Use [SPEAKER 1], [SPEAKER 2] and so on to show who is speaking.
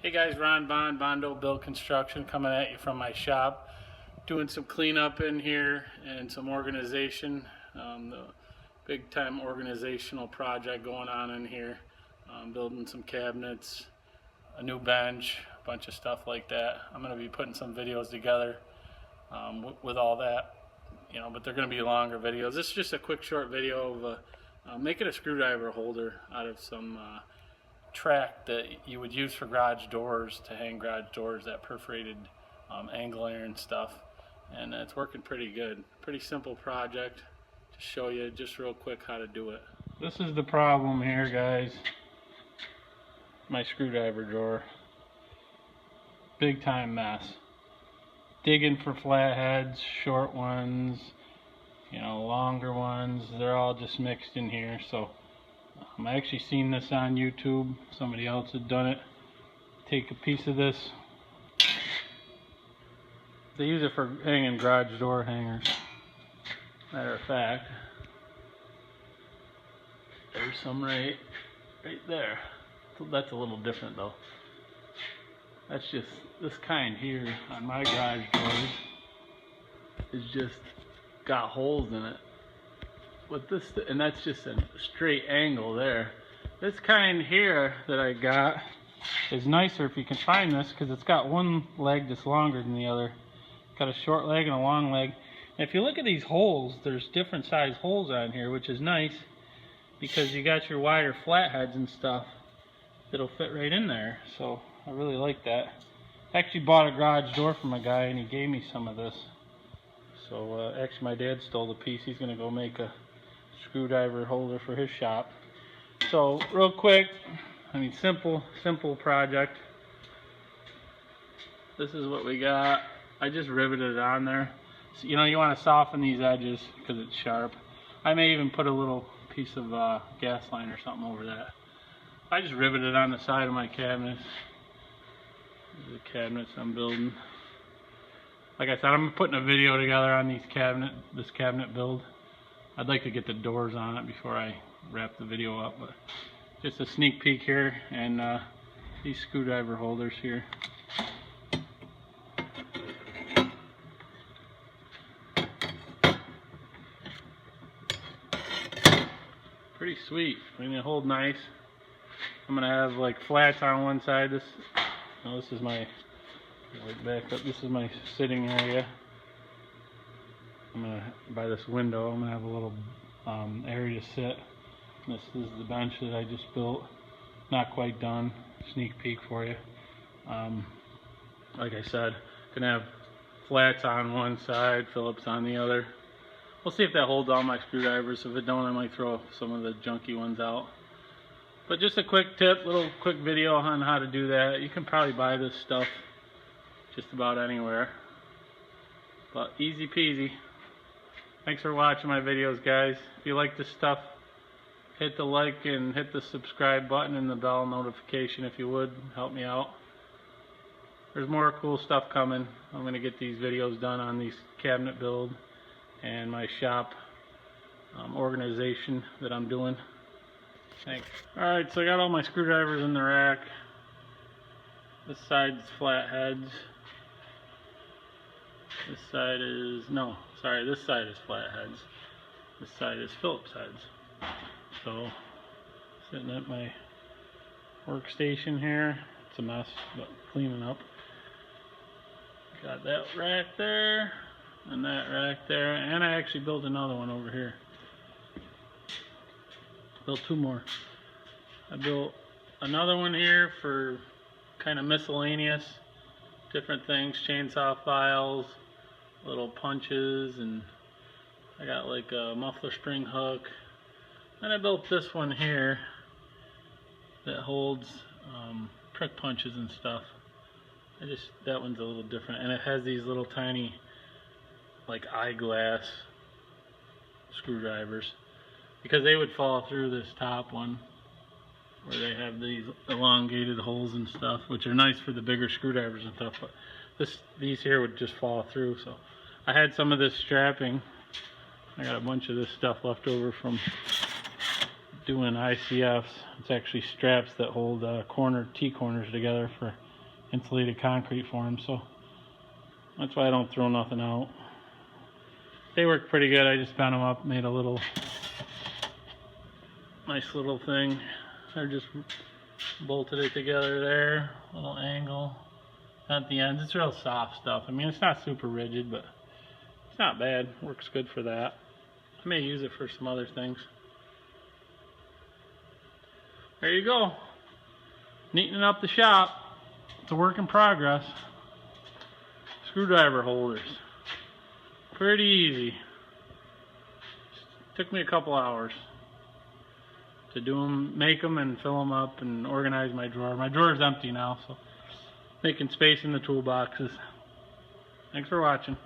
[SPEAKER 1] Hey guys, Ron Bond, Bondo Build Construction, coming at you from my shop. Doing some cleanup in here and some organization. The big time organizational project going on in here. Building some cabinets, a new bench, a bunch of stuff like that. I'm going to be putting some videos together with all that, but they're going to be longer videos. This is just a quick short video of making a screwdriver holder out of some track that you would use for garage doors, to hang garage doors, that perforated angle iron stuff, and it's working pretty good. Pretty simple project to show you just real quick how to do it. This is the problem here, guys. My screwdriver drawer, big time mess. Digging for flatheads, short ones, longer ones, they're all just mixed in here. So I actually seen this on YouTube. Somebody else had done it. Take a piece of this. They use it for hanging garage door hangers. Matter of fact, there's some right there. That's a little different though. That's just this kind here on my garage doors is just got holes in it. With this, and that's just a straight angle there. This kind here that I got is nicer if you can find this, because it's got one leg that's longer than the other. It's got a short leg and a long leg. And if you look at these holes, there's different size holes on here, which is nice because you got your wider flatheads and stuff that'll fit right in there. So I really like that. I actually bought a garage door from a guy and he gave me some of this. So actually my dad stole the piece. He's gonna go make a screwdriver holder for his shop. So real quick, simple project. This is what we got. I just riveted it on there. So, you want to soften these edges because it's sharp. I may even put a little piece of gas line or something over that. I just riveted it on the side of my cabinets. These are the cabinets I'm building. Like I said, I'm putting a video together on this cabinet build. I'd like to get the doors on it before I wrap the video up, but just a sneak peek here, and these screwdriver holders here. Pretty sweet. They hold nice. I'm gonna have like flats on one side. This is my back up. This is my sitting area. By this window, I'm gonna have a little area to sit. This is the bench that I just built. Not quite done. Sneak peek for you. Like I said, gonna have flats on one side, Phillips on the other. We'll see if that holds all my screwdrivers. If it don't, I might throw some of the junky ones out. But just a quick tip, little quick video on how to do that. You can probably buy this stuff just about anywhere. But easy peasy. Thanks for watching my videos, guys. If you like this stuff, hit the like and hit the subscribe button and the bell notification if you would. Help me out. There's more cool stuff coming. I'm going to get these videos done on these cabinet build and my shop organization that I'm doing. Thanks. Alright, so I got all my screwdrivers in the rack. This side's flatheads. This side is, this side is flatheads. This side is Phillips heads. So, sitting at my workstation here. It's a mess, but cleaning up. Got that rack there, and that rack there, and I actually built another one over here. Built two more. I built another one here for kind of miscellaneous, different things, chainsaw files, little punches, and I got like a muffler spring hook. Then I built this one here that holds prick punches and stuff. That one's a little different, and it has these little tiny like eyeglass screwdrivers, because they would fall through this top one where they have these elongated holes and stuff, which are nice for the bigger screwdrivers and stuff, but these here would just fall through. So I had some of this strapping. I got a bunch of this stuff left over from doing ICFs. It's actually straps that hold T-corners together for insulated concrete for them, so that's why I don't throw nothing out. They work pretty good. I just bent them up, made a little nice little thing. I just bolted it together there, little angle at the ends. It's real soft stuff. I mean, it's not super rigid, but it's not bad. Works good for that. I may use it for some other things. There you go. Neatening up the shop. It's a work in progress. Screwdriver holders. Pretty easy. Took me a couple hours to do them, make them, and fill them up, and organize my drawer. My drawer is empty now, so making space in the toolboxes. Thanks for watching.